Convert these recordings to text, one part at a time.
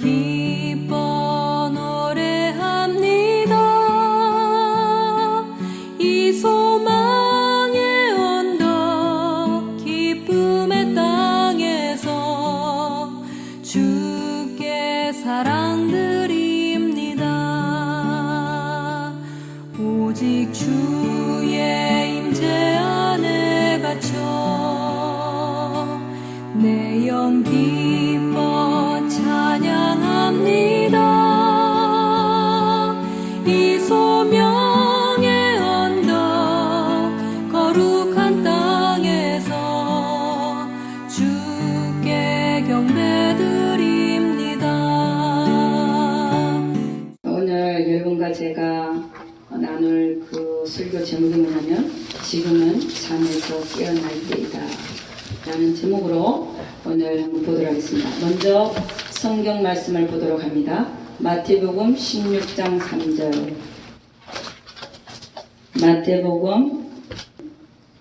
기뻐 노래합니다. 이 소망의 언덕 기쁨의 땅에서 주께 사랑드립니다. 오직 주의 임재 안에 갇혀 내 영 기뻐 찬양합니다. 이 소명의 언덕 거룩한 땅에서 주께 경배드립니다. 오늘 여러분과 제가 나눌 그 설교 제목이 뭐냐면 지금은 잠에서 깨어날 때이다 라는 제목으로 오늘 한번 보도록 하겠습니다. 먼저 성경 말씀을 보도록 합니다. 마태복음 16장 3절. 마태복음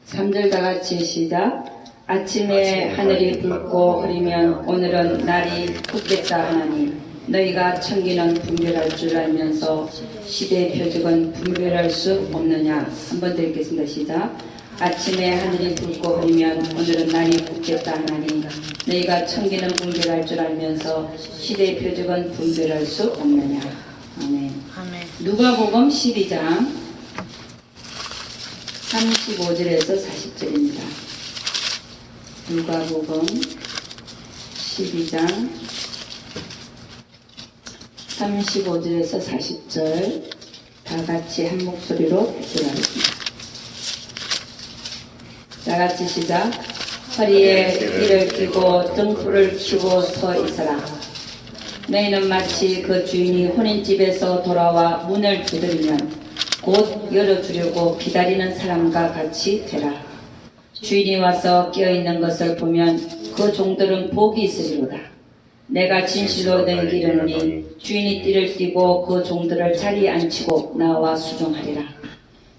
3절 다같이 시작. 아침에 하늘이 붉고 흐리면 오늘은 날이 붓겠다 하나니 너희가 천기는 분별할 줄 알면서 시대의 표적은 분별할 수 없느냐. 한번 더 읽겠습니다. 시작. 아침에 하늘이 붉고 흐리면 오늘은 날이 붓겠다 하나니 너희가 천기는 분별할 줄 알면서 시대의 표적은 분별할 수 없느냐. 아멘. 누가복음 12장 35절에서 40절입니다. 누가복음 12장 35절에서 40절 다 같이 한 목소리로 읽겠습니다. 다 같이 시작. 허리에 띠를 띠고 등불을 켜고 서 있어라. 너희는 마치 그 주인이 혼인집에서 돌아와 문을 두드리면 곧 열어주려고 기다리는 사람과 같이 되라. 주인이 와서 깨어있는 것을 보면 그 종들은 복이 있으리로다. 내가 진실로 너희에게 이르노니 주인이 띠를 띠고 그 종들을 자리에 앉히고 나와 수종하리라.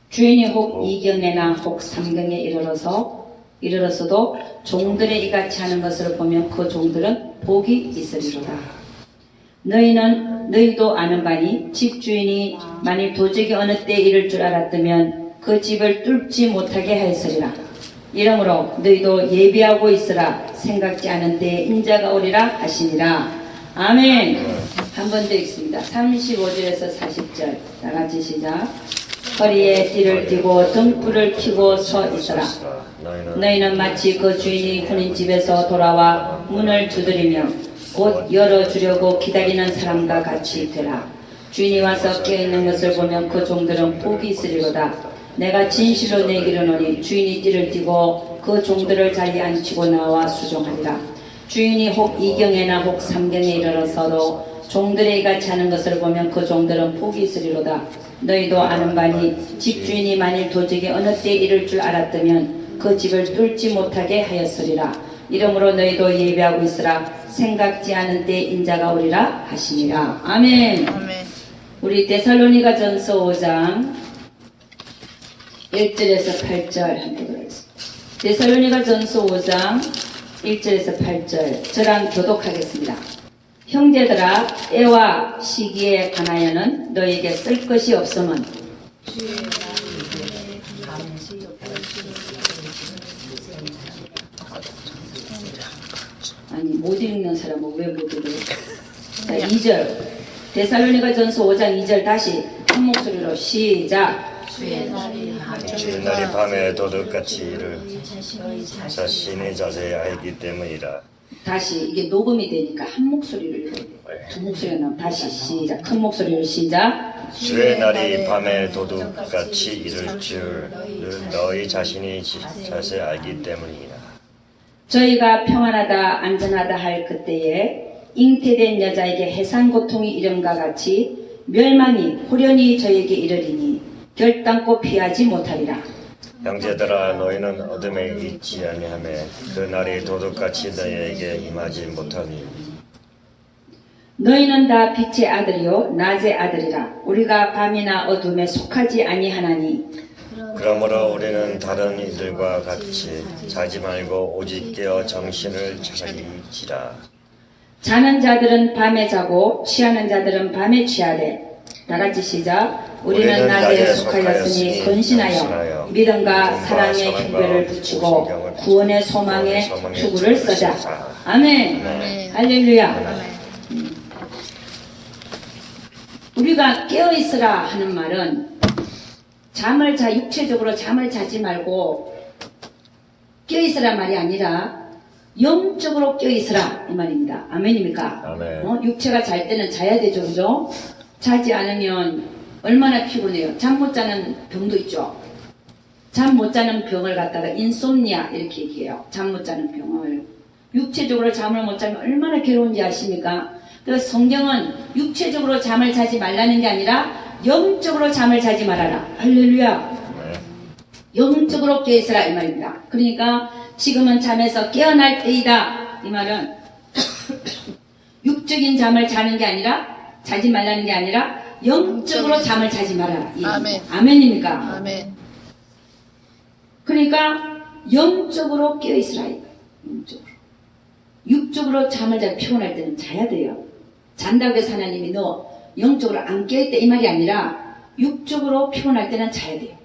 주인이 혹 이경에나 혹 삼경에 이르러서도 종들의 이같이 하는 것을 보면 그 종들은 복이 있으리로다. 너희도 아는 바니 집주인이 만일 도적이 어느 때에 이를 줄 알았다면 그 집을 뚫지 못하게 하였으리라. 이러므로 너희도 예비하고 있으라. 생각지 않은 때에 인자가 오리라 하시니라. 아멘. 한 번 더 읽습니다. 35절에서 40절 다 같이 시작. 허리에 띠를 띠고 등불을 켜고 서 있어라. 너희는 마치 그 주인이 혼인집에서 돌아와 문을 두드리며 곧 열어주려고 기다리는 사람과 같이 되라. 주인이 와서 깨어있는 것을 보면 그 종들은 복이 있으리로다. 내가 진실로 내게 이르노니 주인이 띠를 띠고 그 종들을 자리에 앉히고 나와 수종하리라. 주인이 혹 이경에나 혹 삼경에 이르러서도 종들의 이같이 하는 것을 보면 그 종들은 복이 있으리로다. 너희도 아는 바니 집주인이 만일 도적이 어느 때에 이를 줄 알았다면 그 집을 뚫지 못하게 하였으리라. 이러므로 너희도 예배하고 있으라. 생각지 않은 때에 인자가 오리라 하시니라. 아멘. 우리 데살로니가 전서 5장 1절에서 8절 한번 보겠습니다. 데살로니가 전서 5장 1절에서 8절 저랑 교독하겠습니다. 형제들아, 때와 시기에 관하여는 너에게 쓸 것이 없음은 아니 못 읽는 사람은 왜 못 읽어요? 자, 2절 데살로니가 전서 5장 2절 다시 한 목소리로 시작. 주의 날이 밤에 도둑같이 이를 자신의 자세히 알기 때문이라. 다시 이게 녹음이 되니까 한 목소리를 읽어야 돼요. 두 목소리가 나오면 다시 시작. 큰 목소리로 시작. 주의 날이 밤에 도둑같이 이를 줄을 너희 자신이 자세히 알기 때문이라. 저희가 평안하다 안전하다 할 그때에 잉태된 여자에게 해산 고통이 이름과 같이 멸망이 호련히 저에게 이르리니 결단코 피하지 못하리라. 형제들아, 너희는 어둠에 있지 아니하며 그 날이 도둑같이 너희에게 임하지 못하니 너희는 다 빛의 아들이요 낮의 아들이라. 우리가 밤이나 어둠에 속하지 아니하나니 그러므로 우리는 다른 이들과 같이 자지 말고 오직 깨어 정신을 차리지라. 자는 자들은 밤에 자고 취하는 자들은 밤에 취하되. 다 같이 시작. 우리는 낮에 속하였으니 근신하여 믿음과 사랑의 휴배를 붙이고 구원의 소망의 투구를 쓰자. 아멘. 할렐루야. 우리가 깨어있으라 하는 말은 육체적으로 잠을 자지 말고 깨어있으라 말이 아니라 영적으로 깨어있으라 이 말입니다. 아멘입니까? 아멘. 육체가 잘 때는 자야 되죠, 그죠? 자지 않으면 얼마나 피곤해요. 잠 못 자는 병도 있죠. 잠 못 자는 병을 갖다가 인솜니아 이렇게 얘기해요. 잠 못 자는 병을. 육체적으로 잠을 못 자면 얼마나 괴로운지 아십니까? 그래서 성경은 육체적으로 잠을 자지 말라는 게 아니라 영적으로 잠을 자지 말아라. 할렐루야. 영적으로 깨어있으라 이 말입니다. 그러니까 지금은 잠에서 깨어날 때이다. 이 말은 육적인 잠을 자는 게 아니라 자지 말라는 게 아니라 영적으로 잠을 자지 말아라. 아멘. 아멘입니까? 아멘. 그러니까 영적으로 깨어있으라. 영적으로. 육적으로 잠을 자 피곤할 때는 자야 돼요. 잔다고 해서 하나님이 너 영적으로 안 깨어있다 이 말이 아니라 육적으로 피곤할 때는 자야 돼요.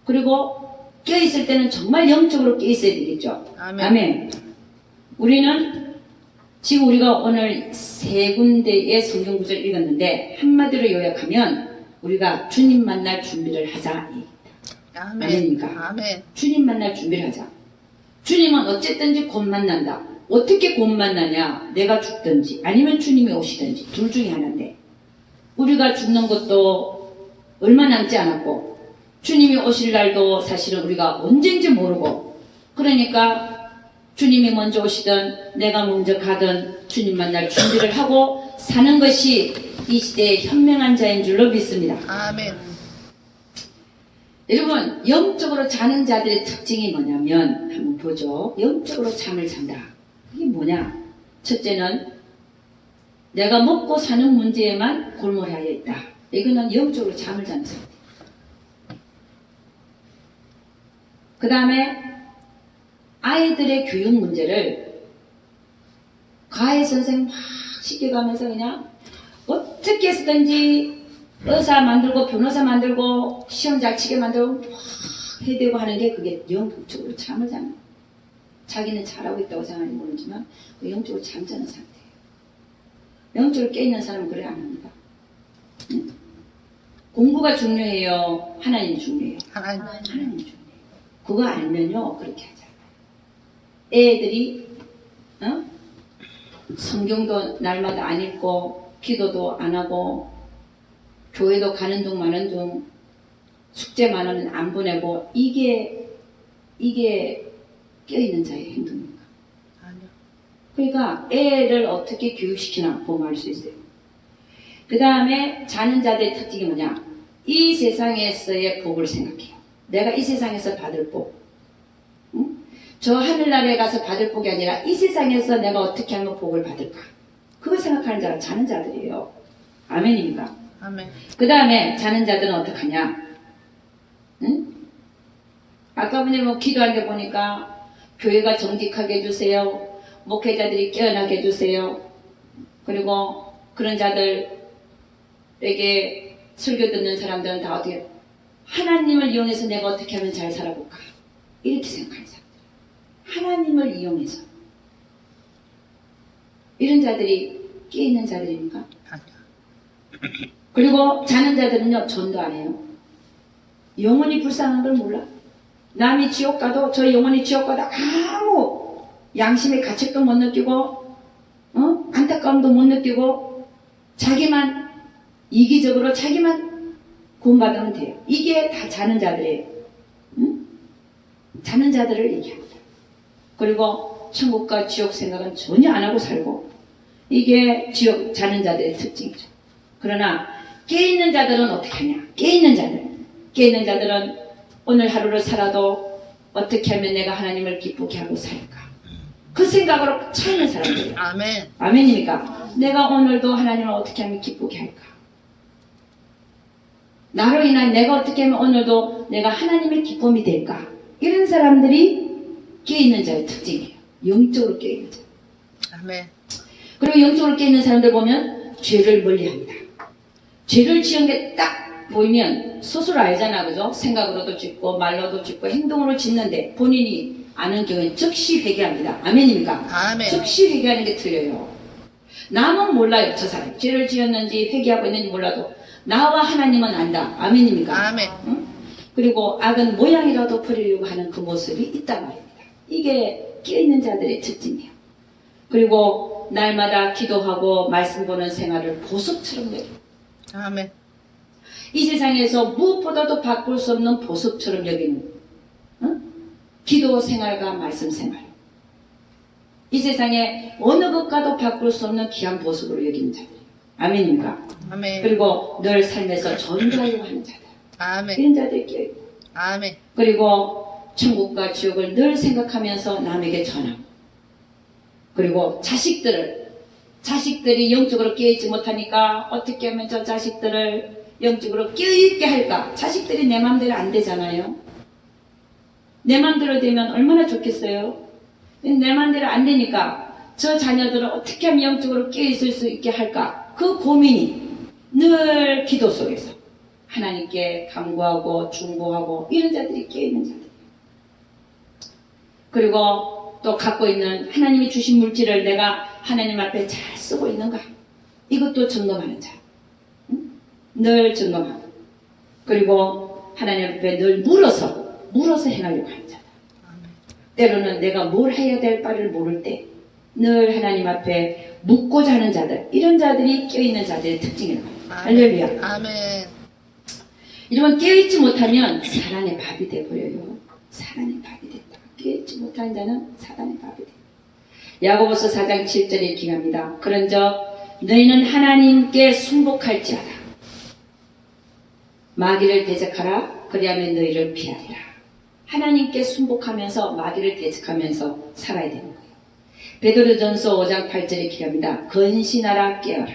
그리고 깨어있을 때는 정말 영적으로 깨어있어야 되겠죠. 아멘. 아멘. 우리는 지금 우리가 오늘 세 군데의 성경 구절을 읽었는데 한마디로 요약하면 우리가 주님 만날 준비를 하자. 아멘. 아멘입니까? 아멘. 주님 만날 준비를 하자. 주님은 어쨌든지 곧 만난다. 어떻게 곧 만나냐? 내가 죽든지 아니면 주님이 오시든지 둘 중에 하나인데 우리가 죽는 것도 얼마 남지 않았고 주님이 오실 날도 사실은 우리가 언제인지 모르고 그러니까 주님이 먼저 오시든 내가 먼저 가든 주님 만날 준비를 하고 사는 것이 이 시대의 현명한 자인 줄로 믿습니다. 아멘. 여러분 영적으로 자는 자들의 특징이 뭐냐면 한번 보죠. 영적으로 잠을 잔다. 이게 뭐냐? 첫째는 내가 먹고 사는 문제에만 골몰하여 있다. 이거는 영적으로 잠을 자는 상태. 그 다음에 아이들의 교육 문제를 과외 선생님 막 시켜가면서 그냥 어떻게 해서든지 의사 만들고 변호사 만들고 시험 잘 치게 만들고 막 해대고 하는 게 그게 영적으로 잠을 자는 거예요. 자기는 잘하고 있다고 생각하는지 모르지만 그 영적으로 잠자는 상태예요. 영적으로 깨있는 사람은 그래 안 합니다. 공부가 중요해요? 하나님이 중요해요? 하나님. 하나님이 중요해요. 그거 알면요 그렇게 하잖아요. 애들이 성경도 날마다 안 읽고 기도도 안 하고 교회도 가는 둥 마는 둥 숙제만 하면 안 보내고 이게 껴있는 자의 행동입니까? 아니요. 그러니까 애를 어떻게 교육시키나 보면 알 수 있어요. 그 다음에 자는 자들의 특징이 뭐냐? 이 세상에서의 복을 생각해요. 내가 이 세상에서 받을 복. 응? 저 하늘나라에 가서 받을 복이 아니라 이 세상에서 내가 어떻게 하면 복을 받을까? 그거 생각하는 자가 자는 자들이에요. 아멘입니까? 아멘. 그 다음에 자는 자들은 어떡하냐? 응? 아까 뭐 기도할 때 보니까 교회가 정직하게 해주세요. 목회자들이 깨어나게 해주세요. 그리고 그런 자들에게 설교 듣는 사람들은 다 어떻게 하나님을 이용해서 내가 어떻게 하면 잘 살아볼까? 이렇게 생각하는 사람들. 하나님을 이용해서. 이런 자들이 깨있는 자들입니까? 아니요. 그리고 자는 자들은요, 전도 안 해요. 영원히 불쌍한 걸 몰라. 남이 지옥 가도 저 영원히 지옥 가도 아무 양심의 가책도 못 느끼고, 안타까움도 못 느끼고, 자기만 이기적으로 자기만 구원받으면 돼요. 이게 다 자는 자들이에요. 응? 자는 자들을 얘기합니다. 그리고 천국과 지옥 생각은 전혀 안 하고 살고, 이게 지옥 자는 자들의 특징이죠. 그러나 깨있는 자들은 어떻게 하냐? 깨있는 자들은 오늘 하루를 살아도 어떻게 하면 내가 하나님을 기쁘게 하고 살까? 그 생각으로 차이는 사람들이에요. 아멘. 아멘입니까? 내가 오늘도 하나님을 어떻게 하면 기쁘게 할까? 나로 인한 내가 어떻게 하면 오늘도 내가 하나님의 기쁨이 될까? 이런 사람들이 깨있는 자의 특징이에요. 영적으로 깨있는 자. 아멘. 그리고 영적으로 깨있는 사람들 보면 죄를 멀리합니다. 죄를 지은 게 딱 보이면 스스로 알잖아, 그죠? 생각으로도 짓고 말로도 짓고 행동으로 짓는데 본인이 아는 경우에 즉시 회개합니다. 아멘입니까? 아멘. 즉시 회개하는 게 틀려요. 남은 몰라요. 저 사람 죄를 지었는지 회개하고 있는지 몰라도 나와 하나님은 안다. 아멘입니까? 아멘. 응? 그리고 악은 모양이라도 버리려고 하는 그 모습이 있단 말입니다. 이게 깨어있는 자들의 특징이에요. 그리고 날마다 기도하고 말씀 보는 생활을 보석처럼 여깁니다. 아멘. 이 세상에서 무엇보다도 바꿀 수 없는 보석처럼 여기는 기도 생활과 말씀 생활. 이 세상에 어느 것과도 바꿀 수 없는 귀한 보석으로 여기는 자들. 아멘입니까? 아멘. 그리고 늘 삶에서 전도하려고 하는 자들. 아멘. 이런 자들이 껴있고. 아멘. 그리고 천국과 지옥을 늘 생각하면서 남에게 전하고. 그리고 자식들이 영적으로 깨어있지 못하니까 어떻게 하면 저 자식들을 영적으로 깨어있게 할까? 자식들이 내 마음대로 안 되잖아요. 내 마음대로 되면 얼마나 좋겠어요? 내 마음대로 안 되니까 저 자녀들을 어떻게 하면 영적으로 깨어있을 수 있게 할까? 그 고민이 늘 기도 속에서 하나님께 간구하고 중보하고 이런 자들이 깨어있는 자들. 그리고 또 갖고 있는 하나님이 주신 물질을 내가 하나님 앞에 잘 쓰고 있는가? 이것도 점검하는 자. 응? 늘 점검하고. 그리고 하나님 앞에 늘 물어서 행하려고 하는 자다. 때로는 내가 뭘 해야 될 바를 모를 때 늘 하나님 앞에 묻고자 하는 자들. 이런 자들이 껴있는 자들의 특징이라고 합니다. 할렐루야. 아멘. 이러면 깨어있지 못하면 사단의 밥이 돼버려요. 사단의 밥이 됐다. 깨어있지 못한 자는 사단의 밥이 된다. 야고보서 4장 7절에 기합니다. 그런즉 너희는 하나님께 순복할지어다. 마귀를 대적하라. 그리하면 너희를 피하리라. 하나님께 순복하면서 마귀를 대적하면서 살아야 되는 거예요. 베드로전서 5장 8절에 기합니다. 건신하라 깨어라.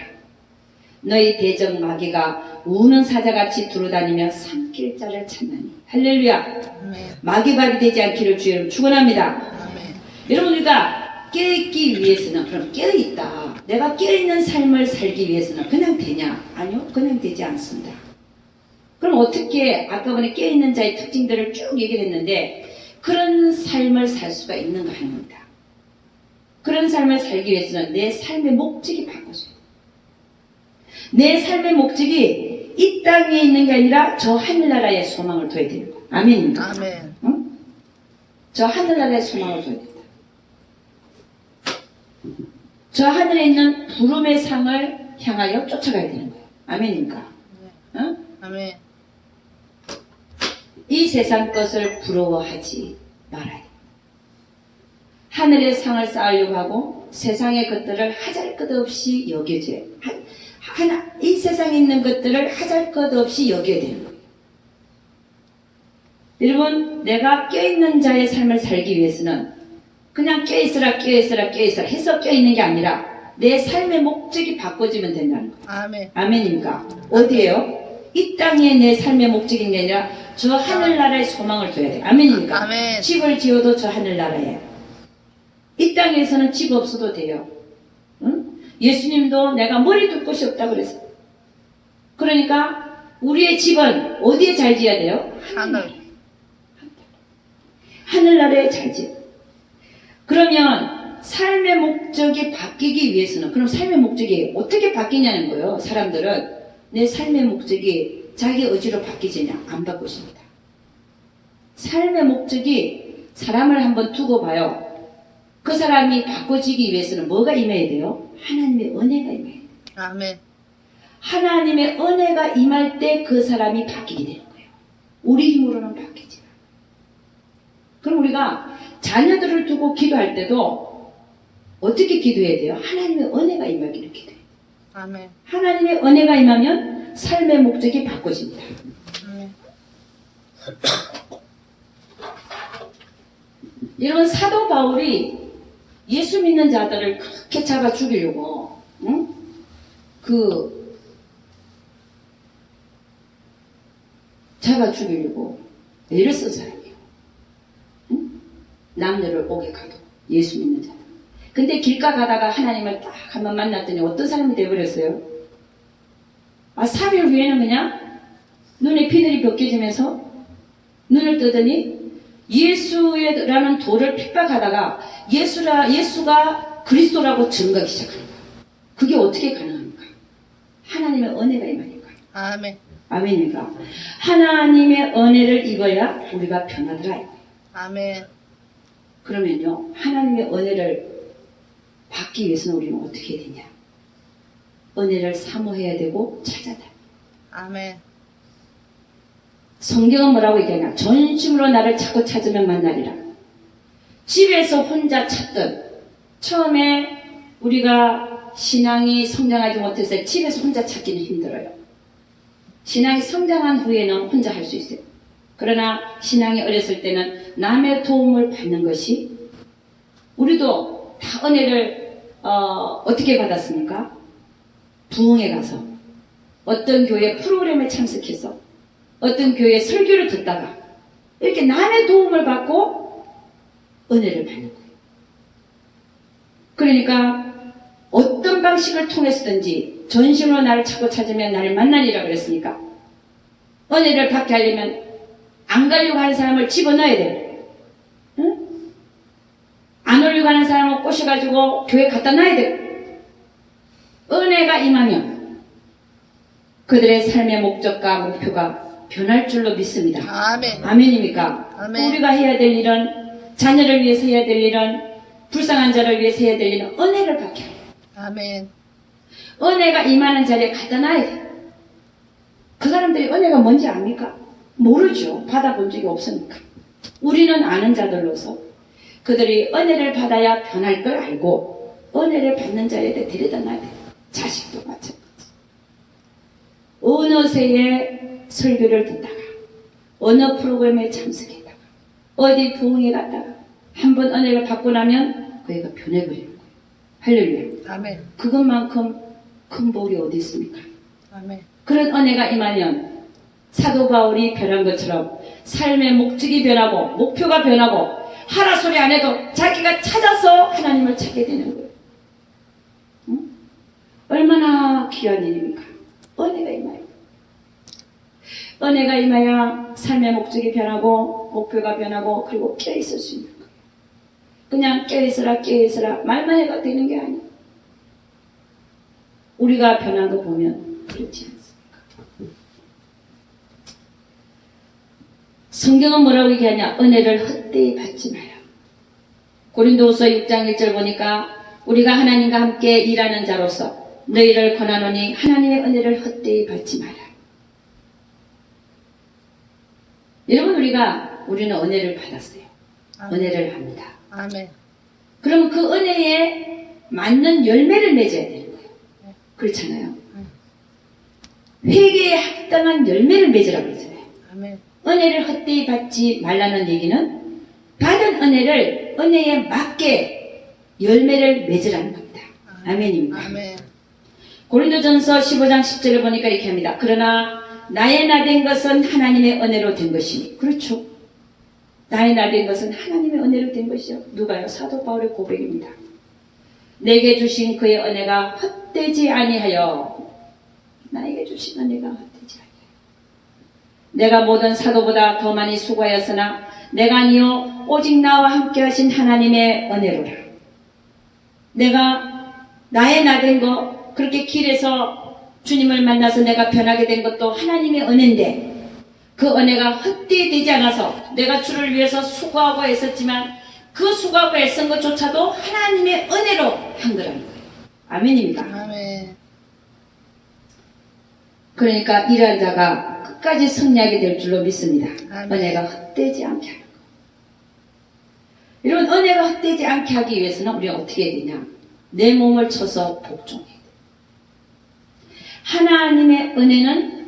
너희 대적 마귀가 우는 사자같이 두루다니며 삼킬 자를 찾나니. 할렐루야. 아멘. 마귀밥이 되지 않기를 주의 이름 축원합니다. 아멘. 여러분 우리가 깨어있기 위해서는 그럼 깨어있다. 내가 깨어있는 삶을 살기 위해서는 그냥 되냐? 아니요. 그냥 되지 않습니다. 그럼 어떻게 아까 전에 깨어있는 자의 특징들을 쭉 얘기를 했는데 그런 삶을 살 수가 있는가 하는 겁니다. 그런 삶을 살기 위해서는 내 삶의 목적이 바꿔져요. 내 삶의 목적이 이 땅에 있는 게 아니라 저 하늘나라의 소망을 둬야 되는 거예요. 아멘입니까? 아멘. 응? 저 하늘나라의 소망을 둬야 된다. 저 하늘에 있는 부름의 상을 향하여 쫓아가야 되는 거예요. 아멘입니까? 응? 아멘. 이 세상 것을 부러워하지 말아야 됩니다. 하늘의 상을 쌓으려고 하고 세상의 것들을 하잘것없이 여겨줘야 이 세상에 있는 것들을 하잘것없이 여겨야 되는 거예요. 여러분 내가 껴있는 자의 삶을 살기 위해서는 그냥 껴있으라 해서 껴있는 게 아니라 내 삶의 목적이 바꿔지면 된다는 거예요. 아멘. 아멘입니까? 어디에요? 이 땅에 내 삶의 목적인 게 아니라 저 하늘나라의 소망을 둬야 돼요. 아멘입니까? 아멘. 집을 지어도 저 하늘나라에. 이 땅에서는 집 없어도 돼요. 응? 예수님도 내가 머리 둘 곳이 없다 그랬어. 그러니까 우리의 집은 어디에 잘 지어야 돼요? 하늘. 하늘나라에 잘 지어. 그러면 삶의 목적이 바뀌기 위해서는 그럼 삶의 목적이 어떻게 바뀌냐는 거예요. 사람들은 내 삶의 목적이 자기 의지로 바뀌지냐? 안 바꾸십니다. 삶의 목적이 사람을 한번 두고 봐요. 그 사람이 바꿔지기 위해서는 뭐가 임해야 돼요? 하나님의 은혜가 임해야 돼요. 아멘. 하나님의 은혜가 임할 때 그 사람이 바뀌게 되는 거예요. 우리 힘으로는 바뀌지 않아요. 그럼 우리가 자녀들을 두고 기도할 때도 어떻게 기도해야 돼요? 하나님의 은혜가 임하기를 기도해요. 아멘. 하나님의 은혜가 임하면 삶의 목적이 바꿔집니다. 아멘. 이런 사도 바울이 예수 믿는 자들을 그렇게 잡아 죽이려고 응? 잡아 죽이려고 애를 쓴 사람이에요. 응? 남녀를 오게 가도 예수 믿는 자들. 근데 길가 가다가 하나님을 딱 한번 만났더니 어떤 사람이 되어버렸어요? 3일 후에는 그냥 눈에 비늘이 벗겨지면서 눈을 뜨더니 예수라는 도를 핍박하다가 예수가 그리스도라고 증거하기 시작합니다. 그게 어떻게 가능합니까? 하나님의 은혜가 임하니까. 아멘. 아멘입니까? 하나님의 은혜를 입어야 우리가 변하더라. 아멘. 그러면요, 하나님의 은혜를 받기 위해서는 우리는 어떻게 해야 되냐? 은혜를 사모해야 되고 찾아야 돼. 아멘. 성경은 뭐라고 얘기하냐? 전심으로 나를 찾고 찾으면 만나리라. 집에서 혼자 찾던, 처음에 우리가 신앙이 성장하지 못해서 집에서 혼자 찾기는 힘들어요. 신앙이 성장한 후에는 혼자 할 수 있어요. 그러나 신앙이 어렸을 때는 남의 도움을 받는 것이, 우리도 다 은혜를 어떻게 받았습니까? 부흥회 가서, 어떤 교회 프로그램에 참석해서, 어떤 교회 설교를 듣다가 이렇게 남의 도움을 받고 은혜를 받는 거예요. 그러니까 어떤 방식을 통해서든지 전심으로 나를 찾고 찾으면 나를 만나리라 그랬으니까, 은혜를 받게 하려면 안 가려고 하는 사람을 집어넣어야 돼요. 응? 안 오려고 하는 사람을 꼬셔가지고 교회 갖다 놔야 돼요. 은혜가 임하면 그들의 삶의 목적과 목표가 변할 줄로 믿습니다. 아멘. 아멘입니까? 아멘. 우리가 해야 될 일은, 자녀를 위해서 해야 될 일은, 불쌍한 자를 위해서 해야 될 일은 은혜를 받게 해요. 아멘. 은혜가 임하는 자리에 갖다 놔야 돼요. 그 사람들이 은혜가 뭔지 압니까? 모르죠. 받아본 적이 없으니까. 우리는 아는 자들로서 그들이 은혜를 받아야 변할 걸 알고 은혜를 받는 자리에 데려다 놔야 돼요. 자식도 마찬가지. 어느 새에 설교를 듣다가, 어느 프로그램에 참석했다가, 어디 부흥에 갔다가 한번 은혜를 받고 나면 그 애가 변해버리는 거예요. 할렐루야. 아멘. 그것만큼 큰 복이 어디 있습니까? 아멘. 그런 은혜가 임하면 사도 바울이 변한 것처럼 삶의 목적이 변하고 목표가 변하고 하라 소리 안 해도 자기가 찾아서 하나님을 찾게 되는 거예요. 응? 얼마나 귀한 일입니까? 은혜가 임하여. 은혜가 임하여 삶의 목적이 변하고 목표가 변하고 그리고 껴있을 수 있는 거예요. 그냥 껴있으라 말만 해도 되는 게 아니에요. 우리가 변한 거 보면 그렇지 않습니까? 성경은 뭐라고 얘기하냐? 은혜를 헛되이 받지 마라. 고린도후서 6장 1절 보니까 우리가 하나님과 함께 일하는 자로서 너희를 권하노니 하나님의 은혜를 헛되이 받지 마라. 여러분, 우리는 은혜를 받았어요. 아멘. 은혜를 합니다. 아멘. 그럼 그 은혜에 맞는 열매를 맺어야 되는 거예요. 그렇잖아요. 회개에 합당한 열매를 맺으라고 그러잖아요. 아멘. 은혜를 헛되이 받지 말라는 얘기는 받은 은혜에 맞게 열매를 맺으라는 겁니다. 아멘입니다. 아멘. 고린도전서 15장 10절을 보니까 이렇게 합니다. 그러나 나의 나된 것은 하나님의 은혜로 된 것이니. 그렇죠. 나의 나된 것은 하나님의 은혜로 된 것이요. 누가요? 사도 바울의 고백입니다. 내게 주신 그의 은혜가 헛되지 아니하여. 나에게 주신 은혜가 헛되지 아니하여. 내가 모든 사도보다 더 많이 수고하였으나 내가 아니요 오직 나와 함께 하신 하나님의 은혜로라. 내가 나의 나된 거, 그렇게 길에서 주님을 만나서 내가 변하게 된 것도 하나님의 은혜인데, 그 은혜가 헛되이 되지 않아서 내가 주를 위해서 수고하고 애썼지만 그 수고하고 애쓴 것조차도 하나님의 은혜로 한 거라는 거예요. 아멘입니다. 아멘. 그러니까 일한 자가 끝까지 승리하게 될 줄로 믿습니다. 아멘. 은혜가 헛되지 않게 하는 거. 이런 은혜가 헛되지 않게 하기 위해서는 우리가 어떻게 해야 되냐? 내 몸을 쳐서 복종해야 돼. 하나님의 은혜는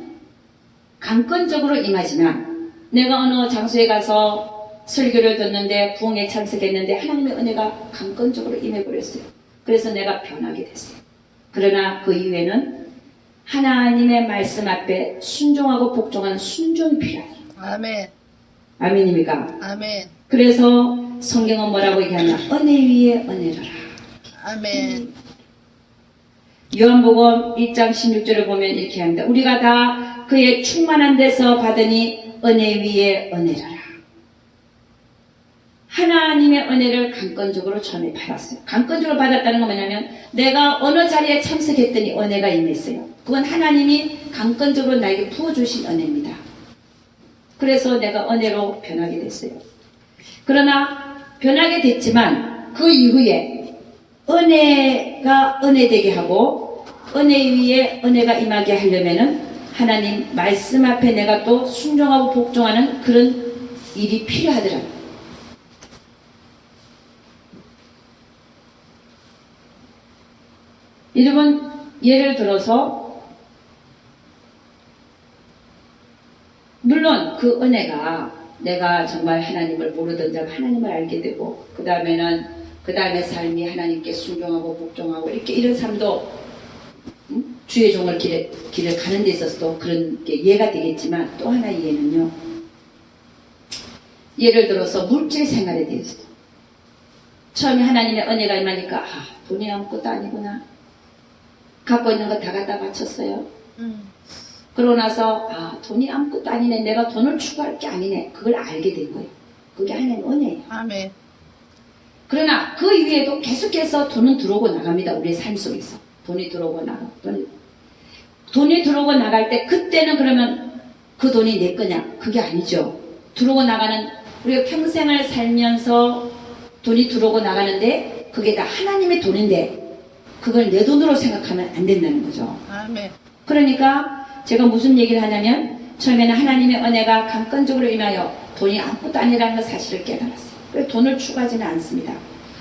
강권적으로 임하지만, 내가 어느 장소에 가서 설교를 듣는데 부흥에 참석했는데 하나님의 은혜가 강권적으로 임해버렸어요. 그래서 내가 변하게 됐어요. 그러나 그 이후에는 하나님의 말씀 앞에 순종하고 복종하는 순종이 필요하다. 아멘. 아멘입니까? 아멘. 그래서 성경은 뭐라고 얘기하냐? 은혜 위에 은혜로라. 아멘. 요한복음 1장 16절을 보면 이렇게 합니다. 우리가 다 그의 충만한 데서 받으니 은혜 위에 은혜라라. 하나님의 은혜를 강권적으로 처음에 받았어요. 강권적으로 받았다는 건 뭐냐면 내가 어느 자리에 참석했더니 은혜가 임했어요. 그건 하나님이 강권적으로 나에게 부어주신 은혜입니다. 그래서 내가 은혜로 변하게 됐어요. 그러나 변하게 됐지만 그 이후에 은혜가 은혜되게 하고 은혜 위에 은혜가 임하게 하려면은 하나님 말씀 앞에 내가 또 순종하고 복종하는 그런 일이 필요하더라고요. 여러분 예를 들어서 물론 그 은혜가 내가 정말 하나님을 모르던 점 하나님을 알게 되고 그 다음에 삶이 하나님께 순종하고 복종하고 이렇게 이런 삶도 주의 종을 길을 가는 데 있어서도 그런 게 이해가 되겠지만 또 하나 이해는요. 예를 들어서 물질 생활에 대해서도 처음에 하나님의 은혜가 임하니까 돈이 아무것도 아니구나. 갖고 있는 거 다 갖다 바쳤어요. 그러고 나서 돈이 아무것도 아니네. 내가 돈을 추구할 게 아니네. 그걸 알게 된 거예요. 그게 하나님의 은혜예요. 아멘. 그러나 그 이후에도 계속해서 돈은 들어오고 나갑니다. 우리의 삶 속에서. 돈이 들어오고 나가고 돈이 들어오고 나갈 때 그때는 그러면 그 돈이 내 거냐? 그게 아니죠. 들어오고 나가는 우리가 평생을 살면서 돈이 들어오고 나가는데 그게 다 하나님의 돈인데 그걸 내 돈으로 생각하면 안 된다는 거죠. 아멘. 그러니까 제가 무슨 얘기를 하냐면 처음에는 하나님의 은혜가 강권적으로 임하여 돈이 아무것도 아니라는 사실을 깨달았어요. 그래서 돈을 추구하지는 않습니다.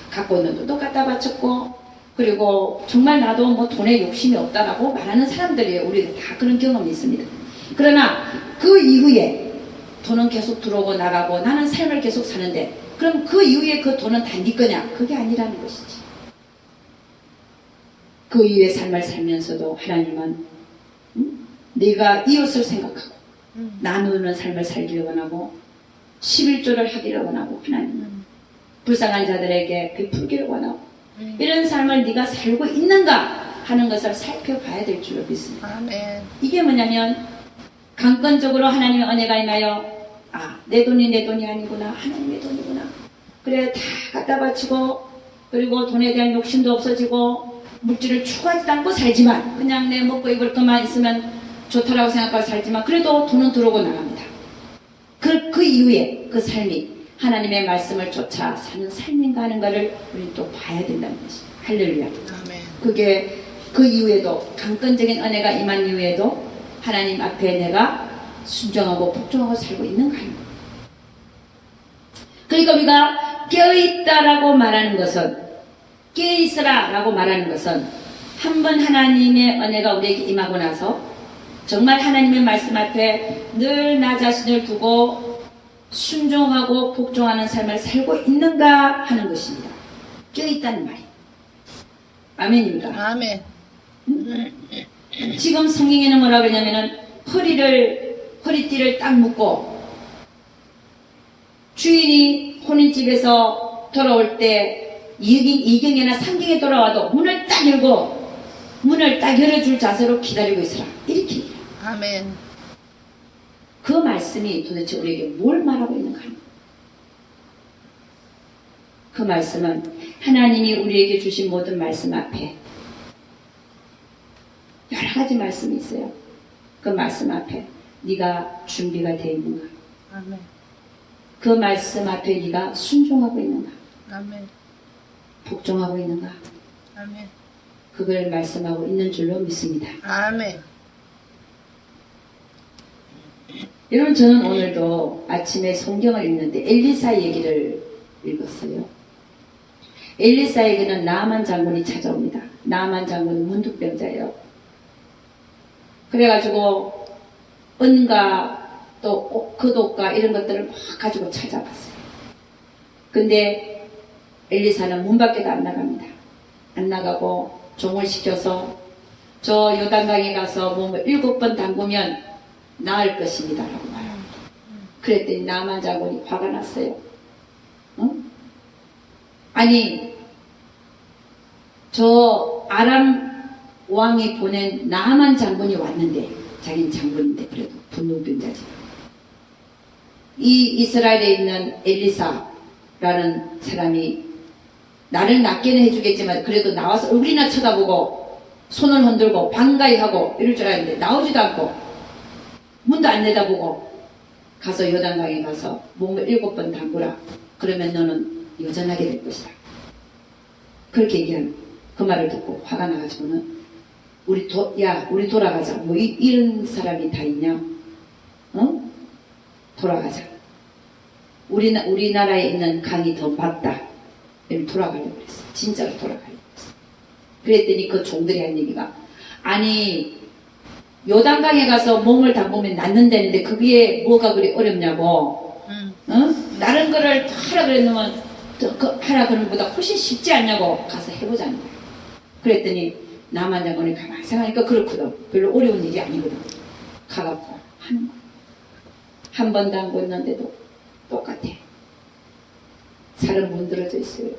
갖고 있는 돈도 갖다 바쳤고 그리고 정말 나도 뭐 돈에 욕심이 없다라고 말하는 사람들이에요. 우리도 다 그런 경험이 있습니다. 그러나 그 이후에 돈은 계속 들어오고 나가고 나는 삶을 계속 사는데 그럼 그 이후에 그 돈은 다 네 거냐? 그게 아니라는 것이지. 그 이후의 삶을 살면서도 하나님은 네가 이웃을 생각하고 나누는 삶을 살기를 원하고 11조를 하기를 원하고 하나님은 불쌍한 자들에게 베풀기를 원하고 이런 삶을 네가 살고 있는가 하는 것을 살펴봐야 될 줄로 믿습니다. 아멘. 이게 뭐냐면 강권적으로 하나님의 은혜가 임하여 내 돈이 아니구나. 하나님의 돈이구나. 그래 다 갖다 바치고 그리고 돈에 대한 욕심도 없어지고 물질을 추구하지도 않고 살지만 그냥 내 먹고 입을 것만 있으면 좋다라고 생각하고 살지만 그래도 돈은 들어오고 나갑니다. 그 이후에 그 삶이 하나님의 말씀을 쫓아 사는 삶인가 하는 것을 우리는 또 봐야 된다는 것이죠. 할렐루야. 아멘. 그게 그 이후에도 강권적인 은혜가 임한 이후에도 하나님 앞에 내가 순종하고 복종하고 살고 있는가 하는 것. 그러니까 우리가 깨어있다라고 말하는 것은 깨어있으라 라고 말하는 것은 한번 하나님의 은혜가 우리에게 임하고 나서 정말 하나님의 말씀 앞에 늘 나 자신을 두고 순종하고 복종하는 삶을 살고 있는가 하는 것입니다. 깨어있다는 말이. 아멘입니다. 아멘. 지금 성경에는 뭐라 그러냐면은 허리띠를 딱 묶고 주인이 혼인집에서 돌아올 때 이경이나 상경에 돌아와도 문을 딱 열어줄 자세로 기다리고 있으라. 이렇게 얘기해요. 아멘. 그 말씀이 도대체 우리에게 뭘 말하고 있는가? 그 말씀은 하나님이 우리에게 주신 모든 말씀 앞에 여러 가지 말씀이 있어요. 그 말씀 앞에 네가 준비가 되어 있는가? 아멘. 그 말씀 앞에 네가 순종하고 있는가? 아멘. 복종하고 있는가? 아멘. 그걸 말씀하고 있는 줄로 믿습니다. 아멘. 여러분 저는 오늘도 아침에 성경을 읽는데 엘리사 얘기를 읽었어요. 엘리사에게는 나아만 장군이 찾아옵니다. 나아만 장군은 문둥병자예요. 그래가지고 은과 또 겉옷과 이런 것들을 막 가지고 찾아봤어요. 근데 엘리사는 문 밖에도 안 나갑니다. 안 나가고 종을 시켜서 저 요단강에 가서 몸을 7번 담그면 나을 것입니다 라고 말합니다. 그랬더니 나아만 장군이 화가 났어요. 아니 저 아람 왕이 보낸 나만 장군이 왔는데, 자기는 장군인데 그래도 분노병자지. 이 이스라엘에 있는 엘리사라는 사람이 나를 낫게는 해주겠지만 그래도 나와서 얼굴이나 쳐다보고 손을 흔들고 반가이 하고 이럴 줄 알았는데 나오지도 않고 문도 안 내다보고 가서 요단강에 가서 몸을 7번 담그라. 그러면 너는 여전하게 될 것이다. 그렇게 얘기하는 그 말을 듣고 화가 나가지고는 우리 돌아가자. 뭐 이런 사람이 다 있냐? 어? 돌아가자. 우리나라에 있는 강이 더 맞다. 돌아가려고 그랬어. 진짜로 돌아가려고 그랬어. 그랬더니 그 종들이 한 얘기가, 아니 요단강에 가서 몸을 담그면 낫는다는데 그게 뭐가 그리 어렵냐고. 어? 다른 거를 하라 그랬으면 하라 그런 것보다 훨씬 쉽지 않냐고. 가서 해보자는 거야. 그랬더니 남한 장군이 가만히 생각하니까 그렇거든. 별로 어려운 일이 아니거든. 가갖고 하는 거야. 한 번 담궜는데도 똑같아. 살은 문드러져 있어요.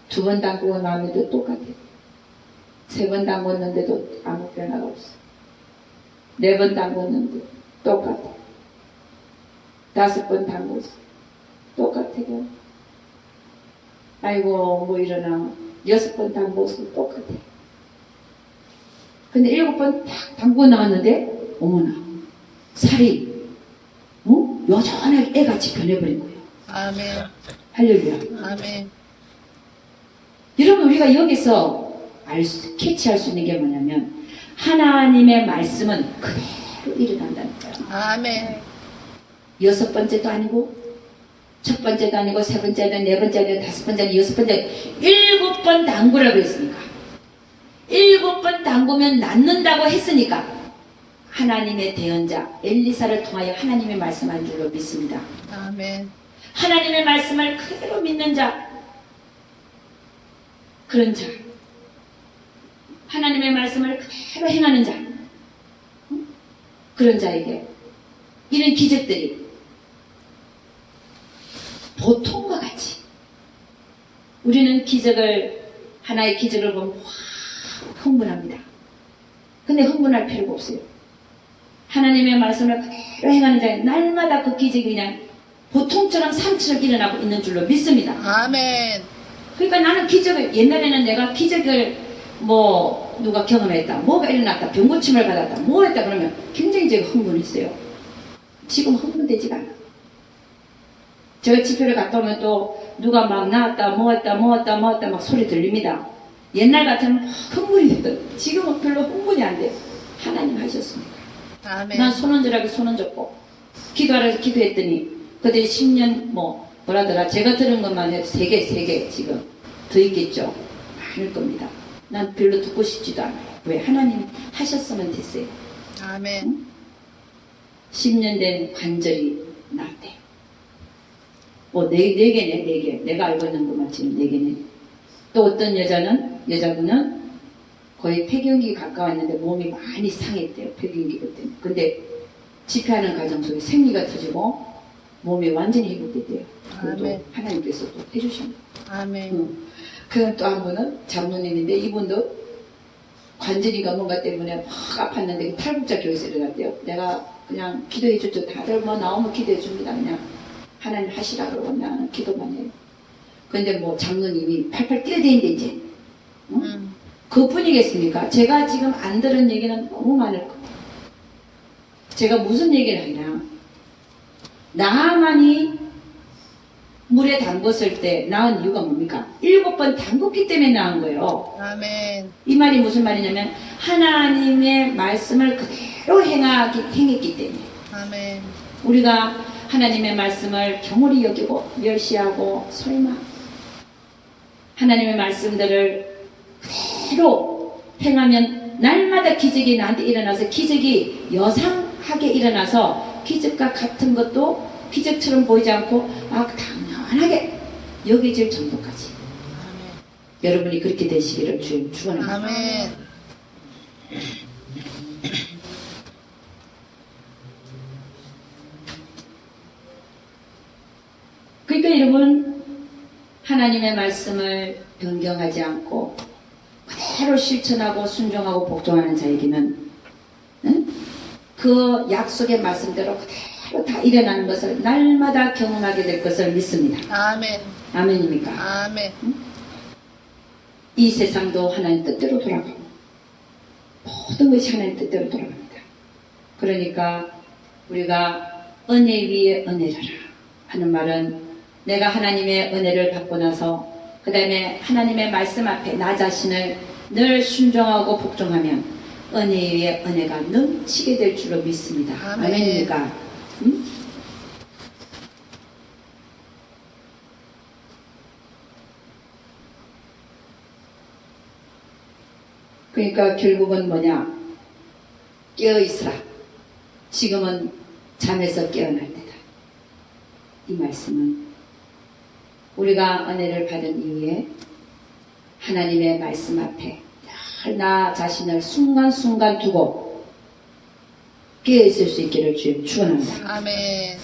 2번 담그고 나면도 똑같아. 3번 담궜는데도 아무 변화가 없어. 4번 담궜는데 똑같아. 5번 담궜어. 똑같아. 아이고 뭐 일어나. 6번 담궜어. 똑같아. 근데 7번 딱 담고 나왔는데 어머나 살이 여전하게 애같이 변해버린 거예요. 아멘. 할렐루야. 아멘. 여러분 우리가 여기서 캐치할 수 있는 게 뭐냐면 하나님의 말씀은 그대로 일어난다는 거예요. 아멘. 6번째도 아니고 첫 번째도 아니고 3번째도 아니고 4번째도 아니고 5번째도 아니고 6번째 7번 담그라고 했으니까 7번 담그면 낫는다고 했으니까 하나님의 대언자 엘리사를 통하여 하나님의 말씀한 줄로 믿습니다. 아멘. 하나님의 말씀을 그대로 믿는 자, 그런 자, 하나님의 말씀을 그대로 행하는 자, 그런 자에게 이런 기적들이 보통과 같이 우리는 하나의 기적을 보면 확 흥분합니다. 근데 흥분할 필요가 없어요. 하나님의 말씀을 그대로 행하는 자는 날마다 그 기적이 그냥 보통처럼 삶처럼 일어나고 있는 줄로 믿습니다. 아멘. 그러니까 나는 옛날에는 내가 기적을 누가 경험했다, 뭐가 일어났다, 병고침을 받았다, 뭐 했다 그러면 굉장히 제가 흥분했어요. 지금 흥분되지가 않아. 저 집회를 갔다 오면 또 누가 막 나왔다, 뭐 했다 막 소리 들립니다. 옛날 같으면 막 흥분이 되거든. 지금은 별로 흥분이 안 돼. 하나님 하셨습니다. 아멘. 난 손언질하게 손언졌고 기도하라고 기도했더니 그들이 10년 뭐라더라 제가 들은 것만 해도 3개 지금 더 있겠죠. 많을 겁니다. 난 별로 듣고 싶지도 않아요. 왜? 하나님 하셨으면 됐어요. 아멘. 응? 10년 된 관절이 나왔대. 4개네. 내가 알고 있는 것만 지금 4개네. 또 어떤 여자분은 거의 폐경기 가까웠는데 몸이 많이 상했대요. 폐경기 때문에. 근데 집회하는 과정 속에 생리가 터지고 몸이 완전히 회복됐대요. 그것도 아멘. 하나님께서 또 해주신 거예요. 아멘. 그건 또 한 분은 장로님인데 이분도 관절이가 뭔가 때문에 확 아팠는데 탈북자 교회에서 일어났대요. 내가 그냥 기도해 줬죠. 다들 나오면 기도해 줍니다. 그냥 하나님 하시라 그러고 나는 기도만 해요. 근데 장로님이 팔팔 뛰어대는데 이제 그뿐이겠습니까? 제가 지금 안 들은 얘기는 너무 많을 겁니다. 제가 무슨 얘기를 하냐? 나만이 물에 담궜을 때 나은 이유가 뭡니까? 7번 담궜기 때문에 나은 거예요. 아멘. 이 말이 무슨 말이냐면 하나님의 말씀을 그대로 행했기 때문에 아멘. 우리가 하나님의 말씀을 경홀히 여기고 멸시하고 설마 하나님의 말씀들을 그대로 행하면 날마다 기적이 나한테 일어나서 기적이 여상하게 일어나서 기적과 같은 것도 기적처럼 보이지 않고 당연하게 여겨질 정도까지 여러분이 그렇게 되시기를 주님 축원합니다. 아멘. 그러니까 여러분 하나님의 말씀을 변경하지 않고 그대로 실천하고 순종하고 복종하는 자에게는 응? 그 약속의 말씀대로 그대로 다 일어나는 것을 날마다 경험하게 될 것을 믿습니다. 아멘. 아멘입니까? 아멘. 이 세상도 하나님 뜻대로 돌아가고 모든 것이 하나님 뜻대로 돌아갑니다. 그러니까 우리가 은혜 위에 은혜를 하는 말은 내가 하나님의 은혜를 받고 나서 그 다음에 하나님의 말씀 앞에 나 자신을 늘 순종하고 복종하면 은혜 위에 은혜가 넘치게 될 줄로 믿습니다. 아멘. 아멘입니까? 응? 그러니까 결국은 뭐냐? 깨어있으라. 지금은 잠에서 깨어날 때다. 이 말씀은 우리가 은혜를 받은 이후에 하나님의 말씀 앞에 늘 나 자신을 순간순간 두고 깨어있을 수 있기를 주님 축원합니다. 아멘.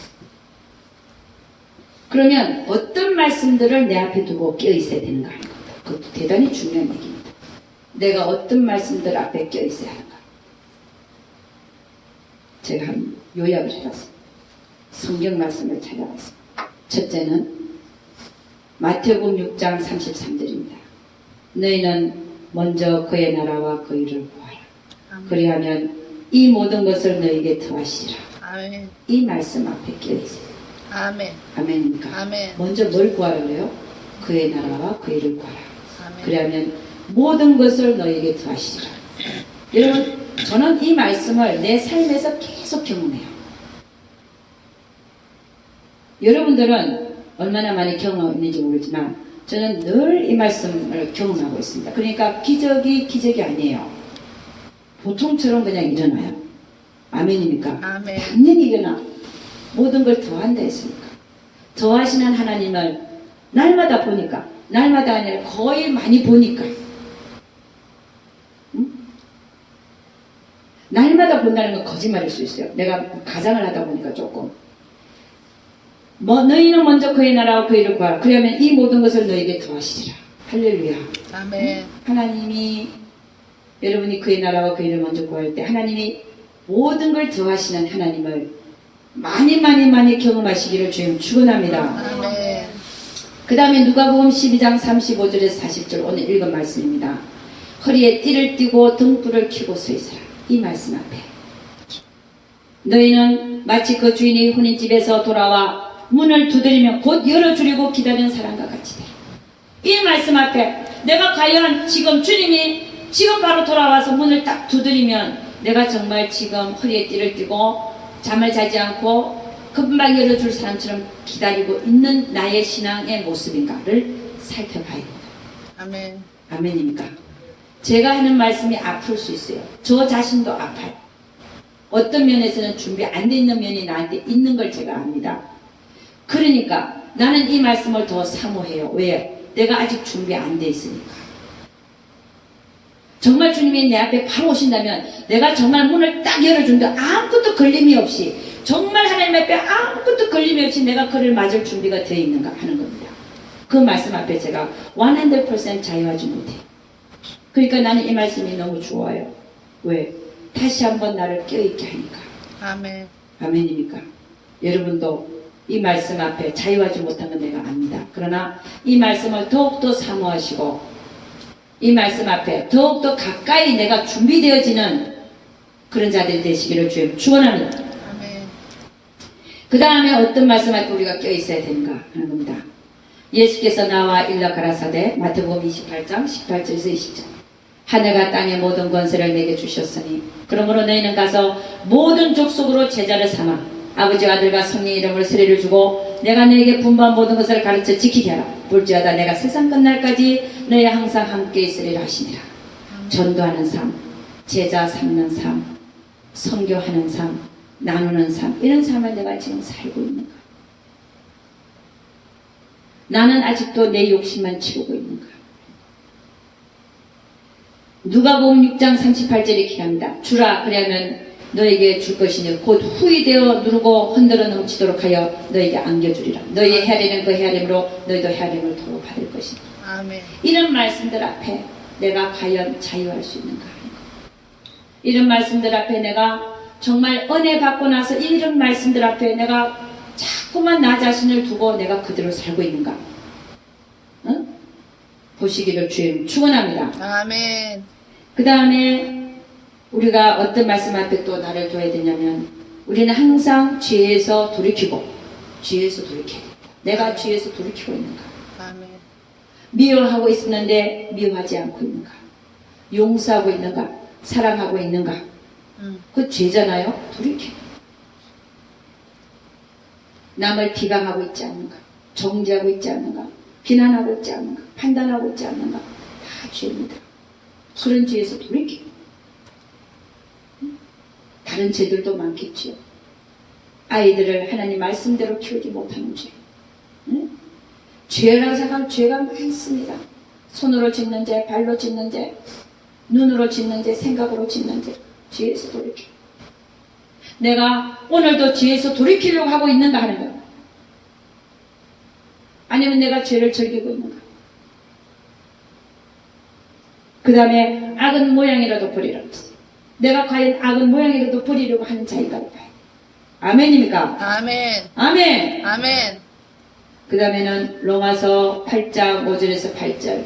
그러면 어떤 말씀들을 내 앞에 두고 깨어있어야 되는가 하는 겁니다. 그것도 대단히 중요한 얘기입니다. 내가 어떤 말씀들 앞에 껴있어야 하는가. 제가 한 요약을 해봤습니다. 성경 말씀을 찾아봤습니다. 첫째는 마태복음 6장 33절입니다. 너희는 먼저 그의 나라와 그 일을 구하라. 그리하면 이 모든 것을 너희에게 더하시리라. 아멘. 이 말씀 앞에 껴있어요. 아멘. 아멘입니까? 아멘. 먼저 뭘 구하라 그래요? 그의 나라와 그 일을 구하라. 아멘. 그러면 모든 것을 너에게 더하시리라. 여러분, 저는 이 말씀을 내 삶에서 계속 경험해요. 여러분들은 얼마나 많이 경험했는지 모르지만 저는 늘 이 말씀을 경험하고 있습니다. 그러니까 기적이 아니에요. 보통처럼 그냥 일어나요. 아멘입니까? 아멘. 당연히 일어나. 모든 걸 더한다 했으니까. 더하시는 하나님을 날마다 보니까, 날마다 아니라 거의 많이 보니까, 응? 날마다 본다는 건 거짓말일 수 있어요. 내가 가장을 하다 보니까 조금. 너희는 먼저 그의 나라와 그 일을 구하라. 그러면 이 모든 것을 너희에게 더하시리라. 할렐루야. 아멘. 하나님이, 여러분이 그의 나라와 그 일을 먼저 구할 때 하나님이 모든 걸 더하시는 하나님을 많이 경험하시기를 주님 축원합니다. 아멘. 그 다음에 누가복음 12장 35절에서 40절 오늘 읽은 말씀입니다. 허리에 띠를 띠고 등불을 켜고 서 있으라. 이 말씀 앞에 너희는 마치 그 주인이 혼인집에서 돌아와 문을 두드리며 곧 열어주려고 기다리는 사람과 같이 되라. 이 말씀 앞에 내가 과연 지금 주님이 지금 바로 돌아와서 문을 딱 두드리면 내가 정말 지금 허리에 띠를 띠고 잠을 자지 않고 금방 열어줄 사람처럼 기다리고 있는 나의 신앙의 모습인가를 살펴봐야 됩니다. 아멘. 아멘입니까? 제가 하는 말씀이 아플 수 있어요. 저 자신도 아파요. 어떤 면에서는 준비 안 돼 있는 면이 나한테 있는 걸 제가 압니다. 그러니까 나는 이 말씀을 더 사모해요. 왜? 내가 아직 준비 안 돼 있으니까. 정말 주님이 내 앞에 바로 오신다면 내가 정말 문을 딱 열어준다. 아무것도 걸림이 없이 정말 하나님 앞에 아무것도 걸림이 없이 내가 그를 맞을 준비가 되어 있는가 하는 겁니다. 그 말씀 앞에 제가 100% 자유하지 못해요. 그러니까 나는 이 말씀이 너무 좋아요. 왜? 다시 한번 나를 껴있게 하니까. 아멘. 아멘입니까? 여러분도 이 말씀 앞에 자유하지 못한 건 내가 압니다. 그러나 이 말씀을 더욱더 사모하시고 이 말씀 앞에 더욱더 가까이 내가 준비되어지는 그런 자들이 되시기를 주님 축원합니다. 아멘. 그 다음에 어떤 말씀 앞에 우리가 껴있어야 되는가 하는 겁니다. 예수께서 나와 일러 가라사대 마태복음 28장 18절에서 20절 하늘과 땅의 모든 권세를 내게 주셨으니 그러므로 너희는 가서 모든 족속으로 제자를 삼아 아버지와 아들과 성령의 이름으로 세례를 주고 내가 너에게 분부한 모든 것을 가르쳐 지키게 하라. 볼지어다 내가 세상 끝날까지 너희 항상 함께 있으리라 하시니라. 전도하는 삶, 제자 삼는 삶, 선교하는 삶, 나누는 삶, 이런 삶을 내가 지금 살고 있는가? 나는 아직도 내 욕심만 채우고 있는가? 누가복음 6장 38절에 이렇게 합니다. 주라 그러면 너에게 줄 것이니 곧 후이 되어 누르고 흔들어 넘치도록 하여 너에게 안겨주리라. 너희의 헤아리는 그 헤아림으로 너희도 헤아림을 도로 받을 것이다. 아멘. 이런 말씀들 앞에 내가 과연 자유할 수 있는가 하는 것. 이런 말씀들 앞에 내가 정말 은혜 받고 나서 이런 말씀들 앞에 내가 자꾸만 나 자신을 두고 내가 그대로 살고 있는가? 응? 보시기를 주님 축원합니다. 아멘. 그 다음에 우리가 어떤 말씀 앞에 또 나를 둬야 되냐면 우리는 항상 죄에서 돌이키고 죄에서 돌이켜야 된다. 내가 죄에서 돌이키고 있는가? 아멘. 미워하고 있었는데 미워하지 않고 있는가? 용서하고 있는가? 사랑하고 있는가? 그 죄잖아요. 돌이켜. 남을 비방하고 있지 않는가? 정죄하고 있지 않는가? 비난하고 있지 않는가? 판단하고 있지 않는가? 다 죄입니다. 그런 죄에서 돌이켜. 다른 죄들도 많겠지요. 아이들을 하나님 말씀대로 키우지 못하는 죄. 응? 죄라고 생각하면 죄가 많습니다. 손으로 짓는 죄, 발로 짓는 죄, 눈으로 짓는 죄, 생각으로 짓는 죄. 죄에서 돌이켜. 내가 오늘도 죄에서 돌이키려고 하고 있는가 하는 거야. 아니면 내가 죄를 즐기고 있는가. 그 다음에 악은 모양이라도 버리라. 내가 과연 악은 모양이라도 버리려고 하는 자인가를 봐야 돼. 아멘입니까? 아멘. 아멘. 아멘. 그 다음에는 로마서 8장 5절에서 8절.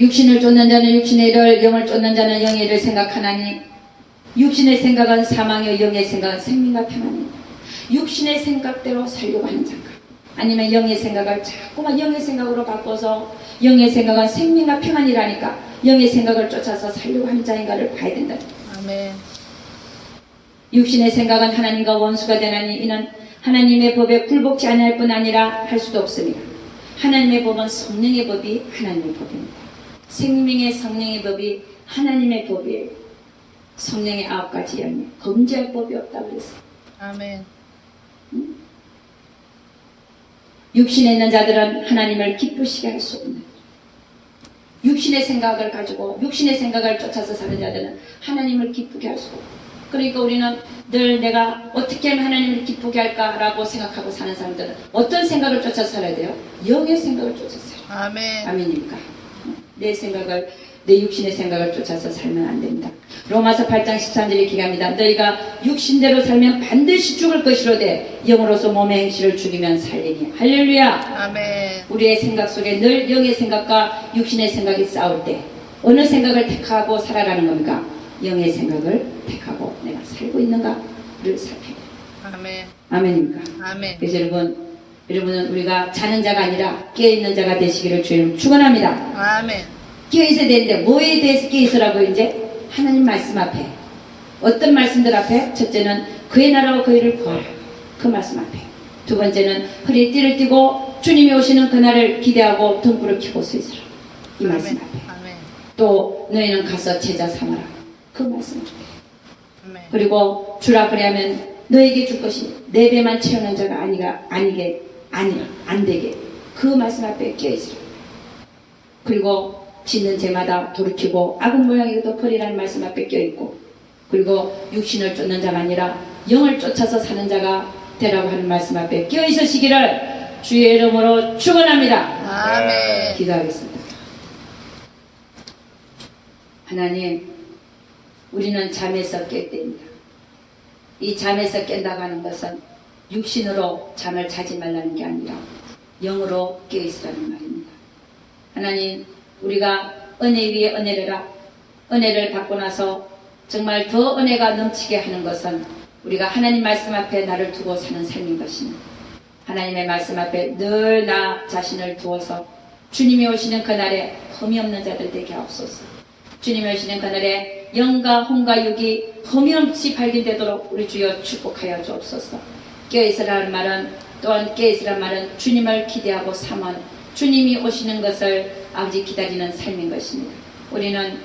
육신을 쫓는 자는 육신의 일을, 영을 쫓는 자는 영의 일을 생각하나니 육신의 생각은 사망이요 영의 생각은 생명과 평안입니다. 육신의 생각대로 살려고 하는 자인가? 아니면 영의 생각을 자꾸만 영의 생각으로 바꿔서 영의 생각은 생명과 평안이라니까 영의 생각을 쫓아서 살려고 하는 자인가를 봐야 된다. 아멘. 육신의 생각은 하나님과 원수가 되나니 이는 하나님의 법에 굴복지 않을 뿐 아니라 할 수도 없습니다. 하나님의 법은 성령의 법이 하나님의 법입니다. 생명의 성령의 법이 하나님의 법이에요. 성령의 9가지 열매, 범죄할 법이 없다고 그랬어요. 아멘. 육신에 있는 자들은 하나님을 기쁘시게 할 수 없는, 육신의 생각을 가지고 육신의 생각을 쫓아서 사는 자들은 하나님을 기쁘게 할 수 없고, 그러니까 우리는 늘 내가 어떻게 하면 하나님을 기쁘게 할까라고 생각하고 사는 사람들은 어떤 생각을 쫓아서 살아야 돼요? 영의 생각을 쫓아서 살아요. 아멘. 아멘입니까? 내 생각을, 내 육신의 생각을 쫓아서 살면 안 됩니다. 로마서 8장 13절에 기갑니다. 너희가 육신대로 살면 반드시 죽을 것이로되 영으로서 몸의 행실을 죽이면 살리니. 할렐루야. 아멘. 우리의 생각 속에 늘 영의 생각과 육신의 생각이 싸울 때 어느 생각을 택하고 살아가는 겁니까? 영의 생각을 택하고 내가 살고 있는가를 살펴야 돼요. 아멘. 아멘입니까? 아멘. 그래서 여러분은 우리가 자는 자가 아니라 깨어있는 자가 되시기를 주님 축원합니다. 아멘. 깨어있어야 되는데 뭐에 대해서 깨어있으라고? 이제 하나님 말씀 앞에, 어떤 말씀들 앞에? 첫째는 그의 나라와 그 일을 구하라, 그 말씀 앞에. 두 번째는 허리에 띠를 띠고 주님이 오시는 그날을 기대하고 등불을 켜고 서 있으라, 이 말씀 앞에. 아멘. 또 너희는 가서 제자 삼아라, 그 말씀 앞에. 아멘. 그리고 주라 그리하면 너에게 줄 것이 내 배만 채우는 자가 안 되게, 그 말씀 앞에 깨어있으라. 그리고 짓는 죄마다 돌이키고 악은 모양이라도 버리라는 말씀 앞에 껴있고, 그리고 육신을 쫓는 자가 아니라 영을 쫓아서 사는 자가 되라고 하는 말씀 앞에 껴있으시기를 주의 이름으로 축원합니다. 아멘. 기도하겠습니다. 하나님, 우리는 잠에서 깰 때입니다. 이 잠에서 깬다고 하는 것은 육신으로 잠을 자지 말라는 게 아니라 영으로 깨어있으라는 말입니다. 하나님, 우리가 은혜 위에 은혜를 받고 나서 정말 더 은혜가 넘치게 하는 것은 우리가 하나님 말씀 앞에 나를 두고 사는 삶인 것입니다. 하나님의 말씀 앞에 늘 나 자신을 두어서 주님이 오시는 그날에 흠이 없는 자들 되게 하옵소서. 주님이 오시는 그날에 영과 혼과 육이 흠이 없이 발견되도록 우리 주여 축복하여 주옵소서. 깨어있으라는 말은, 또한 깨어있으라는 말은 주님을 기대하고 삼은 주님이 오시는 것을 아버지 기다리는 삶인 것입니다. 우리는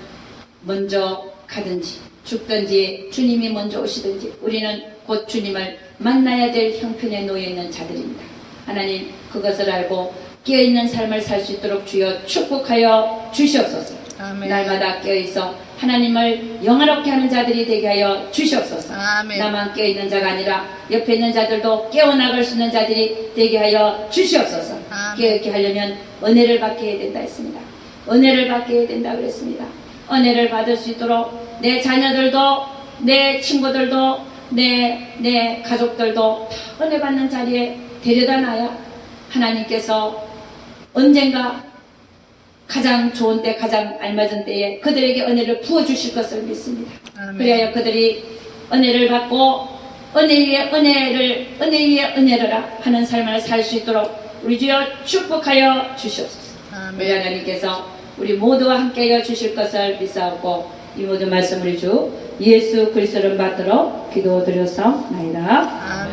먼저 가든지 죽든지 주님이 먼저 오시든지 우리는 곧 주님을 만나야 될 형편에 놓여있는 자들입니다. 하나님, 그것을 알고 깨어있는 삶을 살 수 있도록 주여 축복하여 주시옵소서. 아멘. 날마다 깨어있어 하나님을 영화롭게 하는 자들이 되게 하여 주시옵소서. 아멘. 나만 깨어있는 자가 아니라 옆에 있는 자들도 깨어나갈 수 있는 자들이 되게 하여 주시옵소서. 아멘. 깨어있게 하려면 은혜를 받게 해야 된다 했습니다. 은혜를 받게 된다 그랬습니다. 은혜를 받을 수 있도록 내 자녀들도 내 친구들도 내 가족들도 다 은혜 받는 자리에 데려다 놔야 하나님께서 언젠가 가장 좋은 때, 가장 알맞은 때에 그들에게 은혜를 부어주실 것을 믿습니다. 아멘. 그래야 그들이 은혜를 받고 은혜 위에 은혜를 하는 삶을 살 수 있도록 우리 주여 축복하여 주시옵소서. 우리 아멘. 하나님께서 우리 모두와 함께하여 주실 것을 믿사옵고 이 모든 말씀 우리 주 예수 그리스도를 받들어 기도드렸사옵나이다.